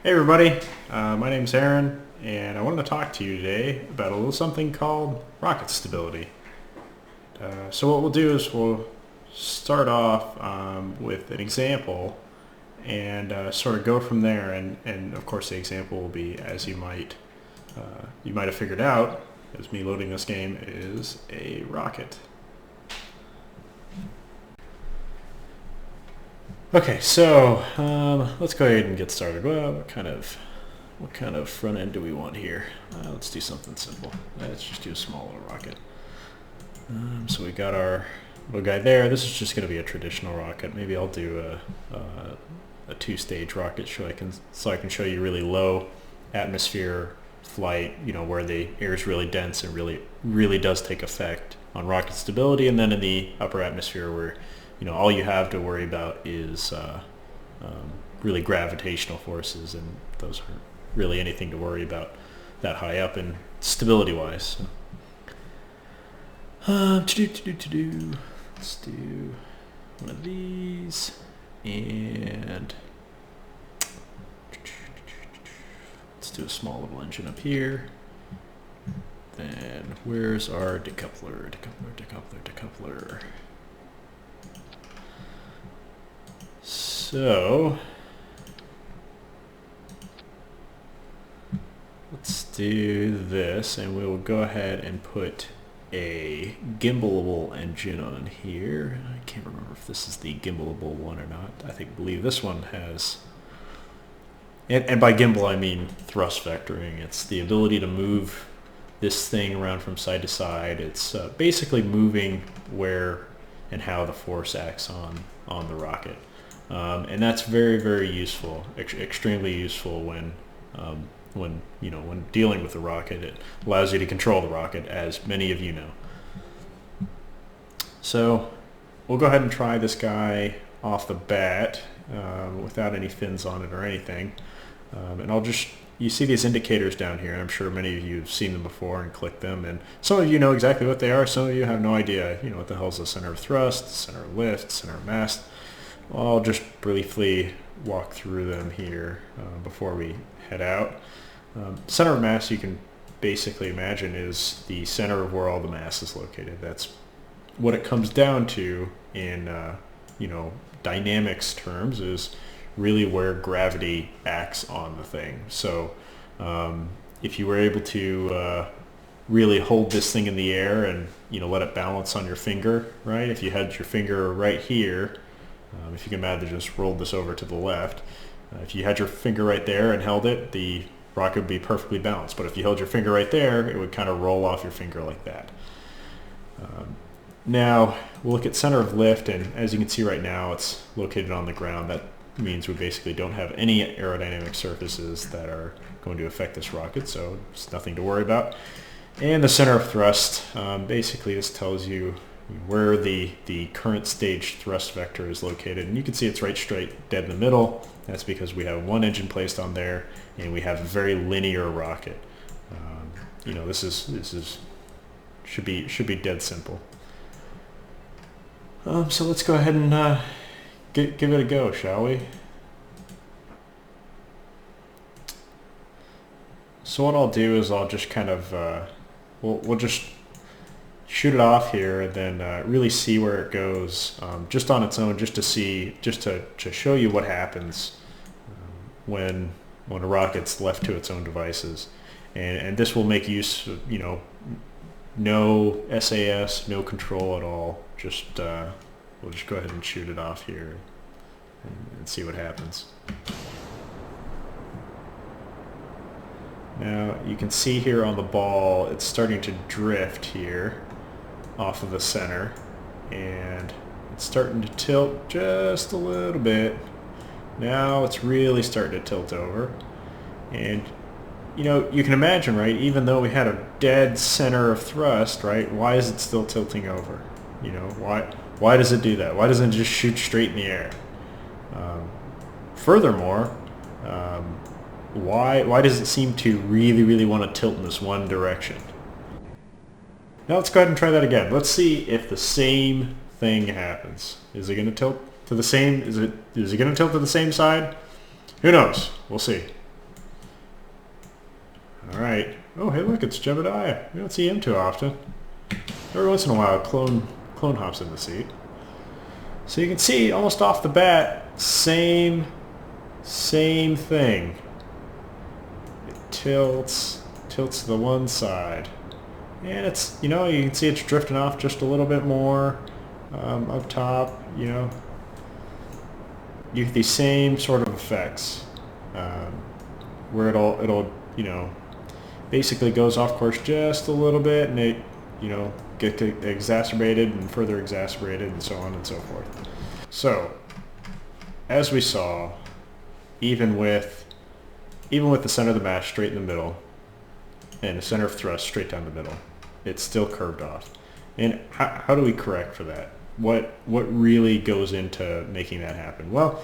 Hey everybody, my name's Aaron, and I wanted to talk to you today about a little something called rocket stability. So what we'll do is we'll start off with an example and sort of go from there, and of course the example will be, as you might have figured out, as me loading this game, is a rocket. Okay, so let's go ahead and get started. Well, what kind of front end do we want here? Let's do something simple. Let's just do a small little rocket. So we got our little guy there. This is just going to be a traditional rocket. Maybe I'll do a two-stage rocket so I can show you really low atmosphere flight. You know, where the air is really dense and really does take effect on rocket stability, and then in the upper atmosphere where all you have to worry about is really gravitational forces, and those aren't really anything to worry about that high up in stability-wise. Let's do one of these, and let's do a small little engine up here. Then where's our decoupler? Decoupler. So let's do this, and we'll go ahead and put a gimbalable engine on here. I can't remember if this is the gimbalable one or not. I believe this one has, and by gimbal I mean thrust vectoring. It's the ability to move this thing around from side to side. It's basically moving where and how the force acts on the rocket. And that's very, very useful, extremely useful when dealing with the rocket. It allows you to control the rocket, as many of you know. So we'll go ahead and try this guy off the bat without any fins on it or anything. And you see these indicators down here, and I'm sure many of you have seen them before and clicked them, and some of you know exactly what they are. Some of you have no idea, what the hell's the center of thrust, center of lift, center of mass. I'll just briefly walk through them here before we head out. Center of mass, you can basically imagine, is the center of where all the mass is located. That's what it comes down to in dynamics terms, is really where gravity acts on the thing. So if you were able to really hold this thing in the air and let it balance on your finger, right? If you had your finger right here, if you can imagine, just rolled this over to the left. If you had your finger right there and held it, the rocket would be perfectly balanced. But if you held your finger right there, it would kind of roll off your finger like that. Now, we'll look at center of lift, and as you can see right now, it's located on the ground. That means we basically don't have any aerodynamic surfaces that are going to affect this rocket, so it's nothing to worry about. And the center of thrust, basically this tells you where the current stage thrust vector is located, and you can see it's right straight dead in the middle. That's because we have one engine placed on there, and we have a very linear rocket. This should be dead simple. So let's go ahead and give it a go, shall we? So what I'll do is I'll just kind of we'll just shoot it off here, and then really see where it goes just on its own, just to show you what happens when a rocket's left to its own devices. And this will make use of, no SAS, no control at all. We'll just go ahead and shoot it off here and see what happens. Now you can see here on the ball, it's starting to drift here off of the center, and it's starting to tilt just a little bit. Now it's really starting to tilt over, and you can imagine, right, even though we had a dead center of thrust, right, why is it still tilting over? Why does it do that? Why doesn't it just shoot straight in the air? Furthermore, why does it seem to really want to tilt in this one direction? Now let's go ahead and try that again. Let's see if the same thing happens. Is it going to tilt to the same? Is it going to tilt to the same side? Who knows? We'll see. Alright. Oh, hey look, it's Jebediah. We don't see him too often. Every once in a while, a clone hops in the seat. So you can see, almost off the bat, same thing. It tilts to the one side. And it's, you know, you can see it's drifting off just a little bit more up top, you know. You get these same sort of effects where it'll, you know, basically goes off course just a little bit, and it, you know, get exacerbated and further exacerbated and so on and so forth. So, as we saw, even with the center of the mass straight in the middle and the center of thrust straight down the middle, it's still curved off. And how do we correct for that? What really goes into making that happen? Well,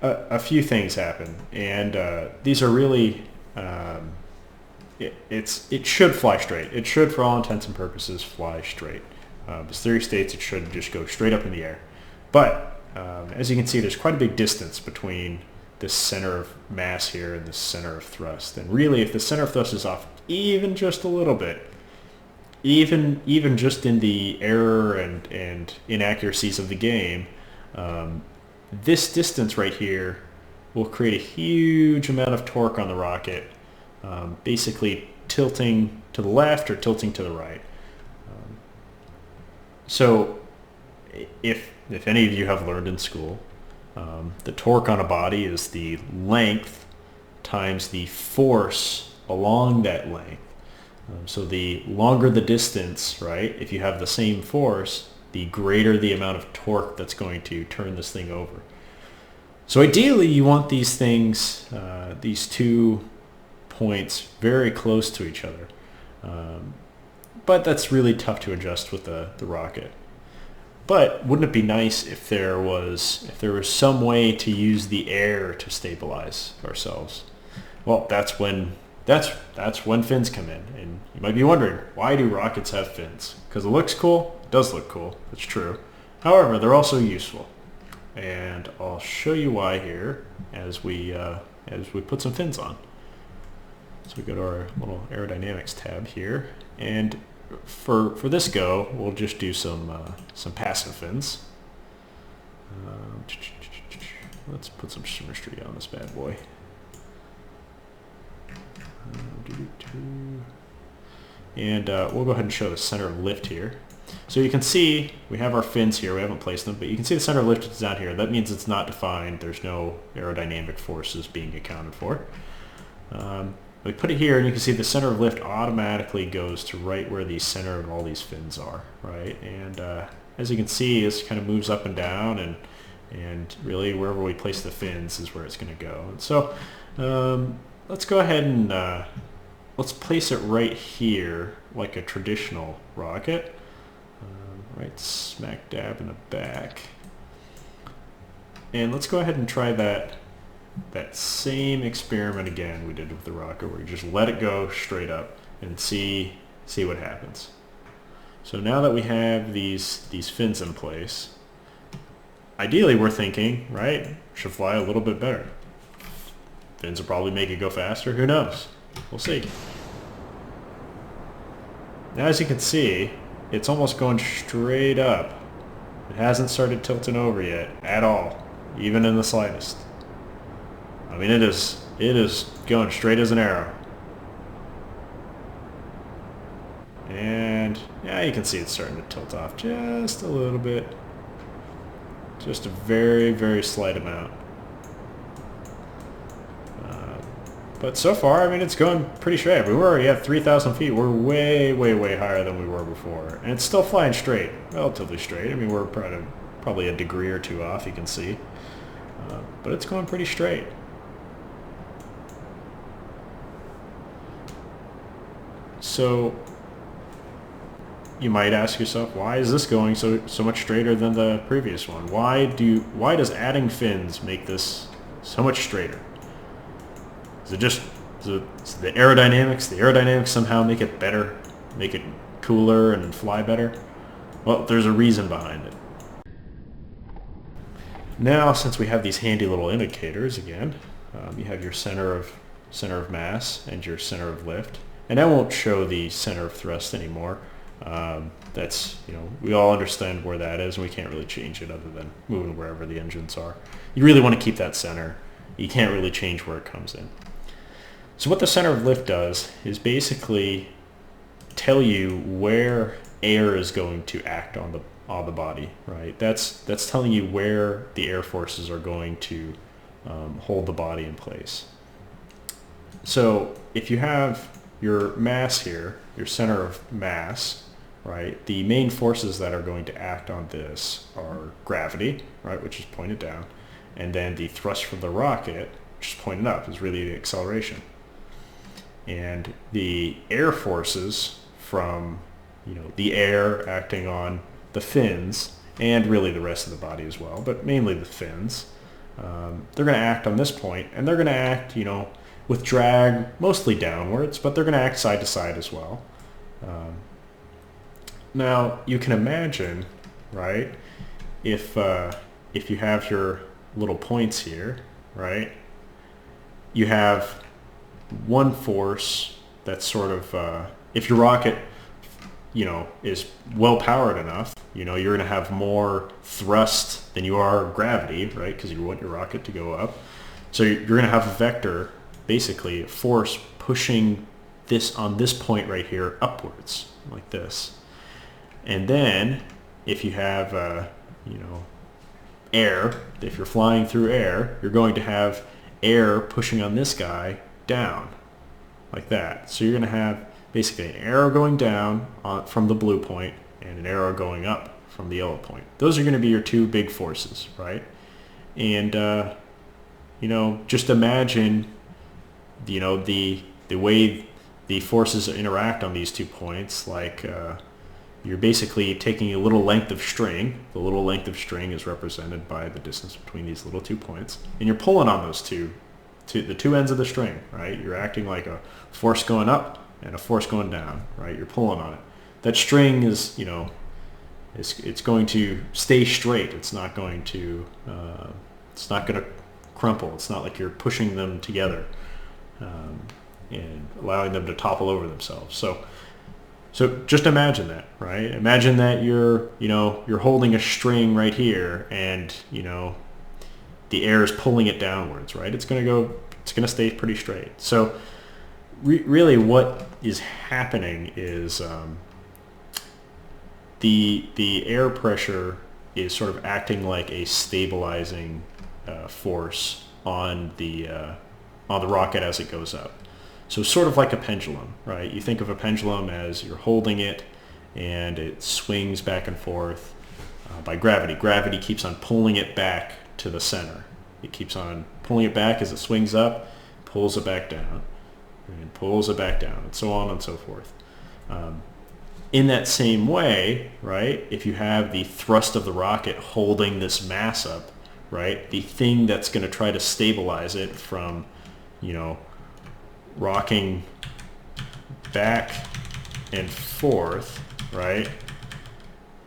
a few things happen, and these are really it should fly straight. It should, for all intents and purposes, fly straight. This theory states it should just go straight up in the air. But as you can see, there's quite a big distance between this center of mass here and the center of thrust. And really, if the center of thrust is off even just a little bit, even just in the error and inaccuracies of the game, this distance right here will create a huge amount of torque on the rocket, basically tilting to the left or tilting to the right. So if any of you have learned in school, the torque on a body is the length times the force along that length. So the longer the distance, right, if you have the same force, the greater the amount of torque that's going to turn this thing over. So ideally you want these things, these 2 points very close to each other. But that's really tough to adjust with the rocket. But wouldn't it be nice if there was some way to use the air to stabilize ourselves? Well, that's when fins come in. And you might be wondering, why do rockets have fins? Because it looks cool. It does look cool. It's true. However, they're also useful. And I'll show you why here as we put some fins on. So we go to our little aerodynamics tab here, and for this go, we'll just do some passive fins. Let's put some symmetry on this bad boy. And we'll go ahead and show the center of lift here. So you can see we have our fins here. We haven't placed them, but you can see the center of lift is down here. That means it's not defined. There's no aerodynamic forces being accounted for. We put it here, and you can see the center of lift automatically goes to right where the center of all these fins are, right? And as you can see, this kind of moves up and down, and really wherever we place the fins is where it's going to go. And so let's go ahead and let's place it right here like a traditional rocket, right smack dab in the back. And let's go ahead and try that same experiment again we did with the rocket, where you just let it go straight up and see what happens. So now that we have these fins in place, ideally we're thinking, right, should fly a little bit better. Fins will probably make it go faster. Who knows? We'll see. Now, as you can see, it's almost going straight up. It hasn't started tilting over yet at all, even in the slightest. I mean, it is going straight as an arrow. And yeah, you can see it's starting to tilt off just a little bit. Just a very, very slight amount. But so far, I mean, it's going pretty straight. We were already at 3,000 feet. We're way, way, way higher than we were before. And it's still flying straight, relatively straight. I mean, we're probably a degree or two off, you can see. But it's going pretty straight. So you might ask yourself, why is this going so much straighter than the previous one? Why does adding fins make this so much straighter? Is it just the aerodynamics? The aerodynamics somehow make it better, make it cooler and fly better? Well, there's a reason behind it. Now, since we have these handy little indicators again, you have your center of center of mass and your center of lift. And I won't show the center of thrust anymore. That's, we all understand where that is, and we can't really change it other than moving wherever the engines are. You really want to keep that center. You can't really change where it comes in. So what the center of lift does is basically tell you where air is going to act on the body, right? That's telling you where the air forces are going to hold the body in place. So if you have your mass here, your center of mass, right, the main forces that are going to act on this are gravity, right, which is pointed down, and then the thrust from the rocket, which is pointed up, is really the acceleration. And the air forces from, the air acting on the fins, and really the rest of the body as well, but mainly the fins, they're going to act on this point, and they're going to act, with drag mostly downwards, but they're going to act side to side as well. Now you can imagine, right, if you have your little points here, right, you have one force that's sort of, if your rocket, is well powered enough, you're going to have more thrust than you are gravity, right, because you want your rocket to go up. So you're going to have a vector, basically a force pushing this on this point right here upwards, like this. And then if you have, air, if you're flying through air, you're going to have air pushing on this guy down, like that. So you're going to have basically an arrow going down from the blue point and an arrow going up from the yellow point. Those are going to be your two big forces, right? And, just imagine, the way the forces interact on these 2 points, like you're basically taking a little length of string. The little length of string is represented by the distance between these little 2 points, and you're pulling on those the two ends of the string, right? You're acting like a force going up and a force going down, right? You're pulling on it. That string is, it's going to stay straight. It's not going to crumple. It's not like you're pushing them together and allowing them to topple over themselves. So just imagine that, right? Imagine that you're holding a string right here, and the air is pulling it downwards, right? It's going to stay pretty straight. So really what is happening is the air pressure is sort of acting like a stabilizing force on the rocket as it goes up. So sort of like a pendulum, right? You think of a pendulum as you're holding it and it swings back and forth by gravity. Gravity keeps on pulling it back to the center. It keeps on pulling it back as it swings up, pulls it back down, and pulls it back down, and so on and so forth. In that same way, right, if you have the thrust of the rocket holding this mass up, right, the thing that's going to try to stabilize it from, rocking back and forth, right,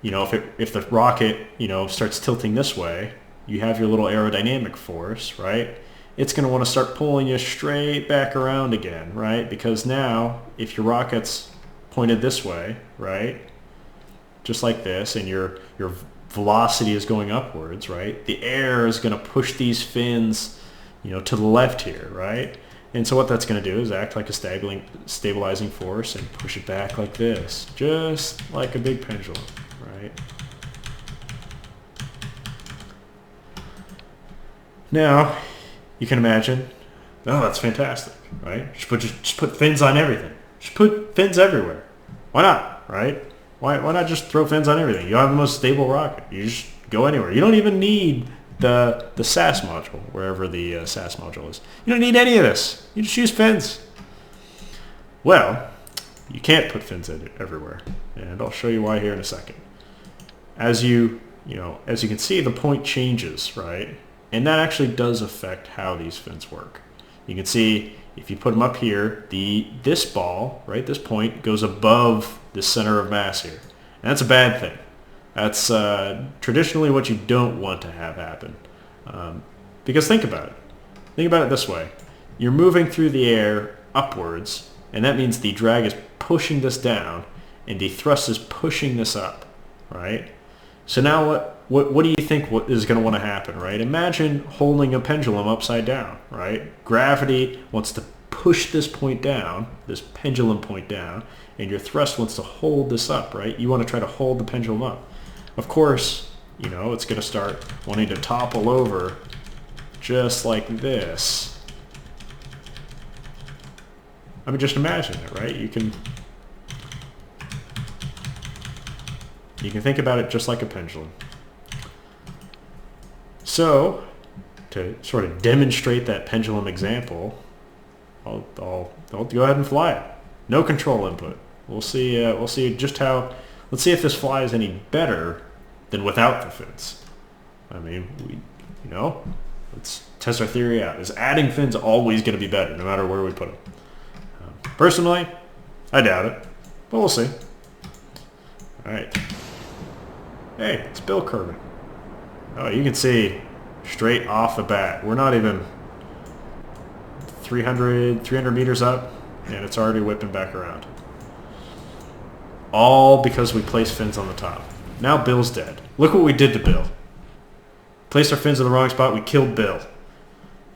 if the rocket, starts tilting this way, you have your little aerodynamic force, right? It's going to want to start pulling you straight back around again, right? Because now, if your rocket's pointed this way, right, just like this, and your velocity is going upwards, right, the air is going to push these fins, to the left here, right? And so what that's going to do is act like a stabilizing force and push it back like this, just like a big pendulum, right? Now, you can imagine, that's fantastic, right? Just put fins on everything. Just put fins everywhere. Why not, right? Why not just throw fins on everything? You have the most stable rocket. You just go anywhere. You don't even need the SAS module, wherever the SAS module is. You don't need any of this. You just use fins. Well, you can't put fins everywhere, and I'll show you why here in a second. As you can see, the point changes, right? And that actually does affect how these fins work. You can see if you put them up here, this ball, right, this point goes above the center of mass here. And that's a bad thing. That's traditionally what you don't want to have happen. Because think about it. Think about it this way. you're moving through the air upwards, and that means the drag is pushing this down, and the thrust is pushing this up, right? So now what do you think what is going to want to happen, right? Imagine holding a pendulum upside down, right? Gravity wants to push this point down, this pendulum point down, and your thrust wants to hold this up, right? You want to try to hold the pendulum up. Of course, you know, it's going to start wanting to topple over just like this. I mean, just imagine it, right? You can think about it just like a pendulum. So, to sort of demonstrate that pendulum example, I'll go ahead and fly it. No control input. We'll see just how. Let's see if this flies any better than without the fins. I mean, let's test our theory out. Is adding fins always going to be better, no matter where we put them? Personally, I doubt it, but we'll see. All right. Hey, it's bill curving. Oh, you can see straight off the bat. We're not even 300 meters up, and it's already whipping back around. All because we placed fins on the top. Now Bill's dead. Look what we did to Bill. Placed our fins in the wrong spot. We killed Bill.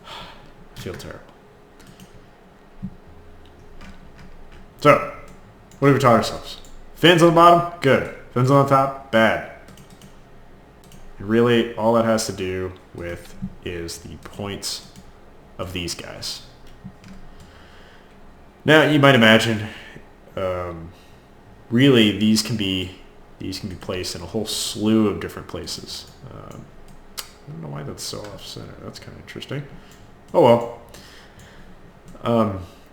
I feel terrible. So, what do we taught ourselves? Fins on the bottom? Good. Fins on the top? Bad. And really, all that has to do with is the points of these guys. Now, you might imagine, really, these can be placed in a whole slew of different places. I don't know why that's so off-center. That's kind of interesting. Oh well.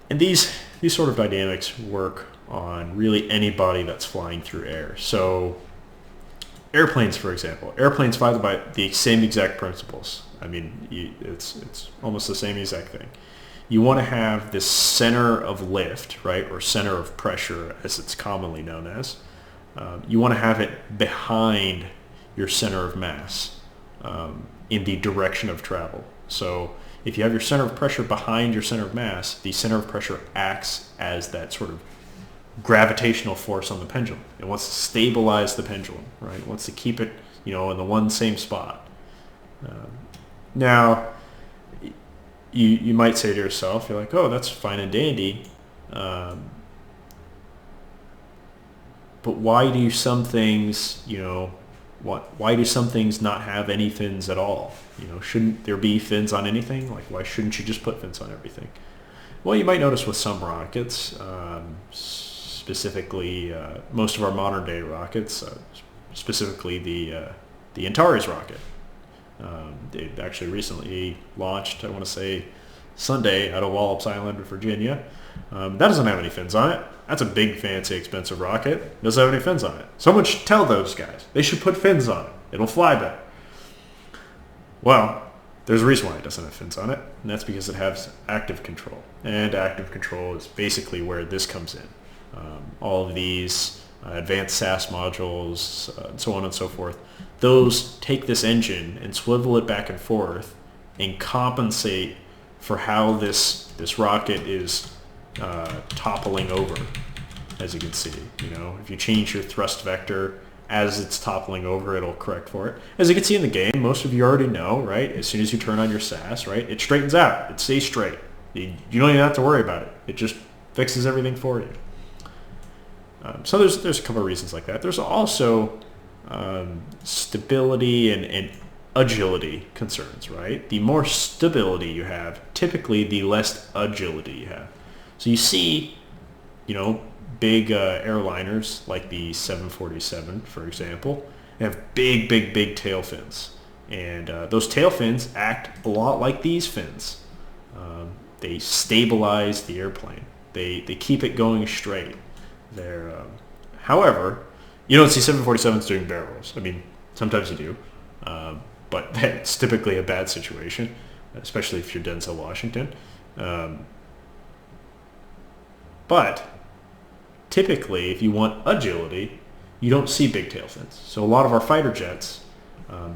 And these sort of dynamics work on really any body that's flying through air. So airplanes, for example. Airplanes fly by the same exact principles. I mean, it's almost the same exact thing. You want to have this center of lift, right, or center of pressure, as it's commonly known as. You want to have it behind your center of mass in the direction of travel. So if you have your center of pressure behind your center of mass, the center of pressure acts as that sort of gravitational force on the pendulum. It wants to stabilize the pendulum, right? It wants to keep it, in the one same spot. Now, you might say to yourself, you're like, oh, that's fine and dandy, but why do some things, why do some things not have any fins at all? Shouldn't there be fins on anything? Like, why shouldn't you just put fins on everything? Well, you might notice with some rockets, specifically most of our modern day rockets, specifically the Antares rocket. They actually recently launched, I want to say, Sunday out of Wallops Island, Virginia. That doesn't have any fins on it. That's a big, fancy, expensive rocket. It doesn't have any fins on it. Someone should tell those guys. They should put fins on it. It'll fly better. Well, there's a reason why it doesn't have fins on it, and that's because it has active control. And active control is basically where this comes in. All of these advanced SAS modules, and so on and so forth, those take this engine and swivel it back and forth and compensate for how this rocket is toppling over, as you can see. If you change your thrust vector as it's toppling over, it'll correct for it. As you can see in the game, most of you already know, right? As soon as you turn on your SAS, right, it straightens out. It stays straight. You don't even have to worry about it. It just fixes everything for you. So there's a couple of reasons like that. There's also stability and agility concerns, right? The more stability you have, typically the less agility you have. So you see, big airliners like the 747, for example, have big tail fins. And those tail fins act a lot like these fins. They stabilize the airplane. They keep it going straight. However, you don't see 747s doing barrel rolls. I mean, sometimes you do, but that's typically a bad situation, especially if you're Denzel Washington. But typically, if you want agility, you don't see big tail fins. So a lot of our fighter jets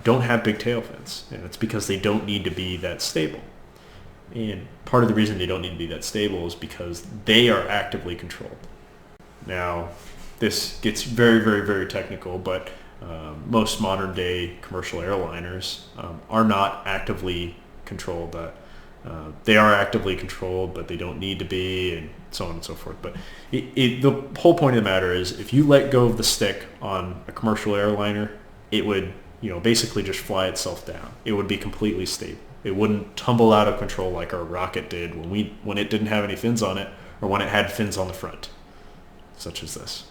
don't have big tail fins, and it's because they don't need to be that stable. And part of the reason they don't need to be that stable is because they are actively controlled. Now, this gets very, very, very technical, but most modern day commercial airliners are not actively controlled. They are actively controlled, but they don't need to be, and so on and so forth. But the whole point of the matter is, if you let go of the stick on a commercial airliner, it would, basically just fly itself down. It would be completely stable. It wouldn't tumble out of control like our rocket did when it didn't have any fins on it, or when it had fins on the front, such as this.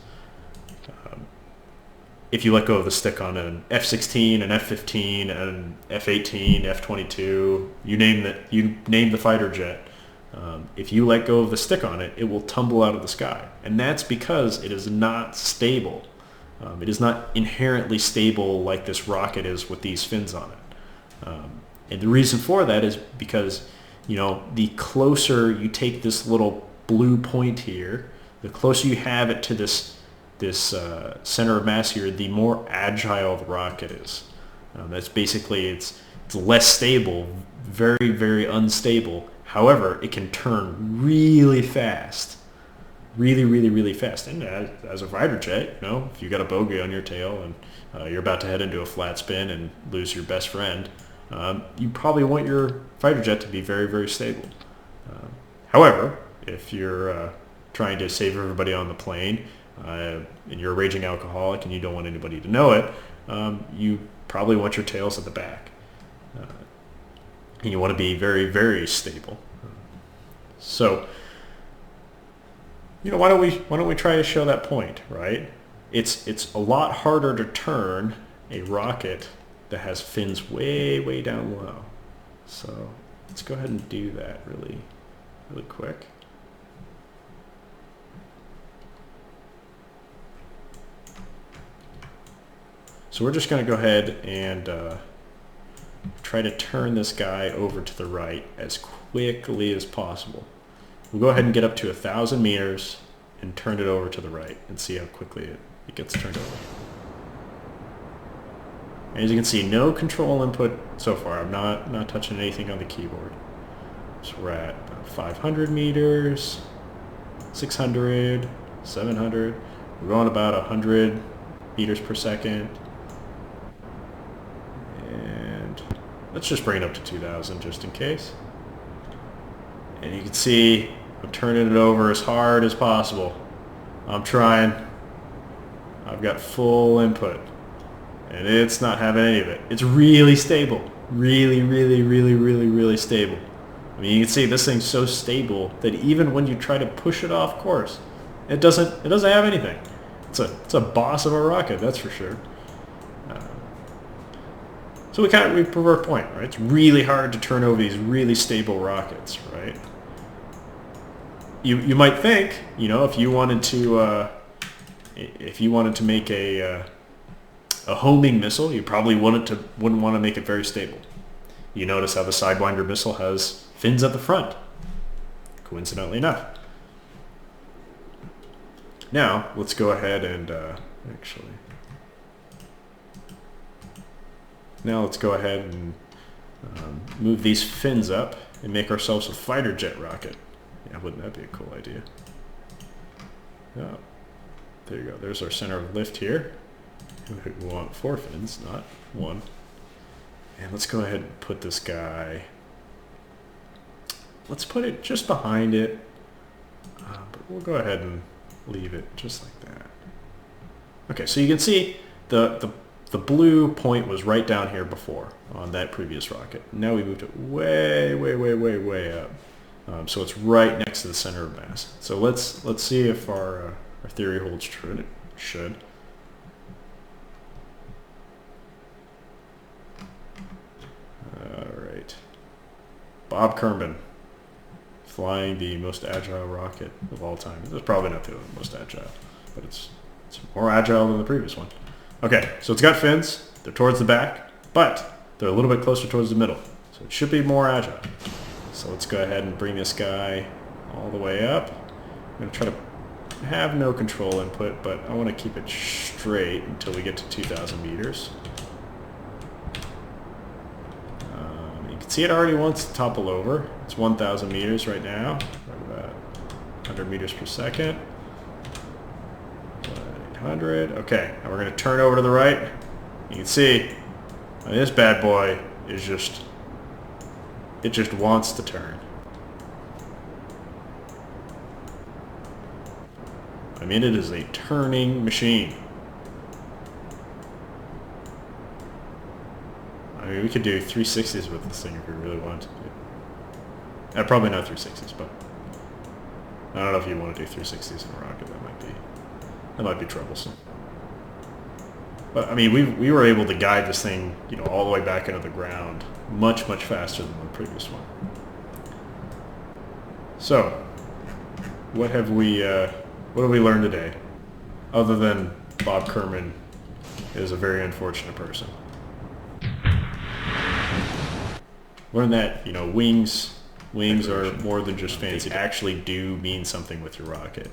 If you let go of the stick on an F-16, an F-15, an F-18, F-22, you name the fighter jet. If you let go of the stick on it, it will tumble out of the sky, and that's because it is not stable. It is not inherently stable like this rocket is with these fins on it. And the reason for that is because, the closer you take this little blue point here, the closer you have it to this center of mass here, the more agile the rocket is. That's basically, it's less stable, very, very unstable. However, it can turn really fast. Really, really, really fast. And as a fighter jet, if you got a bogey on your tail and you're about to head into a flat spin and lose your best friend, you probably want your fighter jet to be very, very stable. However, if you're trying to save everybody on the plane, and you're a raging alcoholic and you don't want anybody to know it, you probably want your tails at the back. And you want to be very, very stable. So, why don't we try to show that point, right? It's a lot harder to turn a rocket that has fins way, way down low. So let's go ahead and do that really, really quick. So we're just going to go ahead and try to turn this guy over to the right as quickly as possible. We'll go ahead and get up to 1,000 meters and turn it over to the right and see how quickly it gets turned over. And as you can see, no control input so far. I'm not touching anything on the keyboard. So we're at 500 meters, 600, 700. We're going about 100 meters per second. And let's just bring it up to 2,000 just in case. And you can see I'm turning it over as hard as possible. I'm trying. I've got full input. And it's not having any of it. It's really stable. Really, really, really, really, really stable. I mean, you can see this thing's so stable that even when you try to push it off course, it doesn't have anything. It's a boss of a rocket, that's for sure. So we prove our point, right? It's really hard to turn over these really stable rockets, right? You might think, if you wanted to make a homing missile, you probably wouldn't want to make it very stable. You notice how the Sidewinder missile has fins at the front, coincidentally enough. Now let's go ahead and move these fins up and make ourselves a fighter jet rocket. Yeah, wouldn't that be a cool idea? Oh, there you go. There's our center of lift here. We want 4 fins, not 1. And let's go ahead and put this guy, let's put it just behind it, but we'll go ahead and leave it just like that. Okay, so you can see the blue point was right down here before on that previous rocket. Now we moved it way, way, way, way, way up. So it's right next to the center of mass. So let's see if our theory holds true, and it should. Alright. Bob Kerman, flying the most agile rocket of all time. It's probably not the most agile, but it's more agile than the previous one. Okay, so it's got fins. They're towards the back, but they're a little bit closer towards the middle. So it should be more agile. So let's go ahead and bring this guy all the way up. I'm going to try to have no control input, but I want to keep it straight until we get to 2,000 meters. see it already wants to topple over. It's 1,000 meters right now, about 100 meters per second. 800. Okay, now we're going to turn over to the right. You can see this bad boy is just, it just wants to turn. I mean, it is a turning machine. I mean, we could do 360s with this thing if we really wanted to. Probably not 360s, but I don't know if you want to do 360s in a rocket. That might be troublesome. But I mean, we were able to guide this thing, you know, all the way back into the ground much faster than the previous one. So, what have we learned today? Other than Bob Kerman is a very unfortunate person. Learn that, you know, wings are more than just fancy. They actually do mean something with your rocket.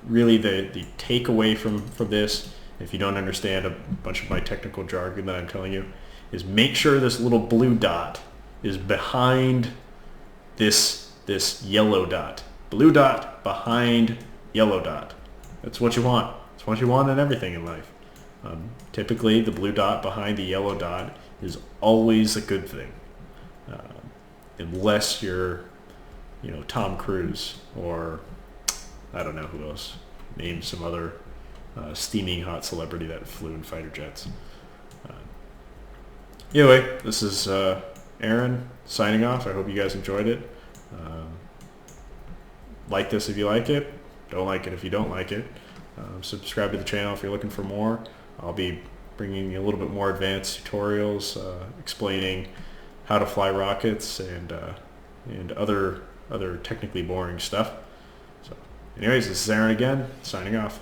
Really, the takeaway from this, if you don't understand a bunch of my technical jargon that I'm telling you, is make sure this little blue dot is behind this yellow dot. Blue dot behind yellow dot. That's what you want. That's what you want in everything in life. Typically, the blue dot behind the yellow dot is always a good thing, unless you're, you know, Tom Cruise or I don't know who else. Name some other steaming hot celebrity that flew in fighter jets. Anyway, this is Aaron signing off. I hope you guys enjoyed it. Like this if you like it. Don't like it if you don't like it. Subscribe to the channel if you're looking for more. I'll be bringing you a little bit more advanced tutorials explaining how to fly rockets and other technically boring stuff. So, anyways, this is Aaron again, signing off.